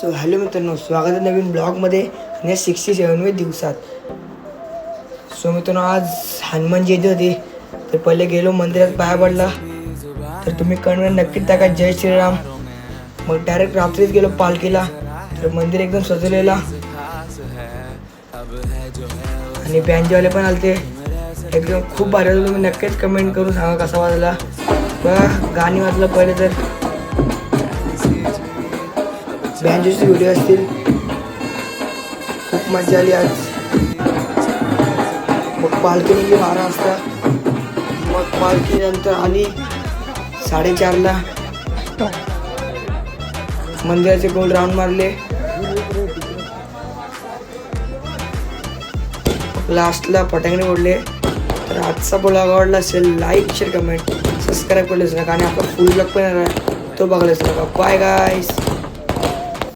So hello मित्रांनो, स्वागत आहे नवीन ब्लॉगमध्ये आणि 67व्या दिवसात. सो मित्रांनो, आज हनुमान जयंती होती. तर पहिले गेलो मंदिरात, पाया पडला. तर तुम्ही कमेंट नक्कीच टाका जय श्रीराम. मग डायरेक्ट रात्रीच गेलो पालखीला. तर मंदिर एकदम सजवलेला आणि बँजवाले पण आलते. एकदम खूप भारी होतं. तुम्ही नक्कीच कमेंट करून सांगा कसा वाजला. बघा गाणी वाजलं पहिले तर बँजोचे व्हिडिओ असतील. खूप मजा आली आज. मग पालखी निघली 12 वाजता. मग पालखी नंतर आली 4:30ला. मंदिराचे गोल राऊंड मारले. लास्टला फटाके उडले. तर आजचा ब्लॉग आवडला असेल लाईक शेअर कमेंट सबस्क्राईब करू नका आणि आपला फुल ब्लॉग पण तो बघायला नका. बाय गाईस.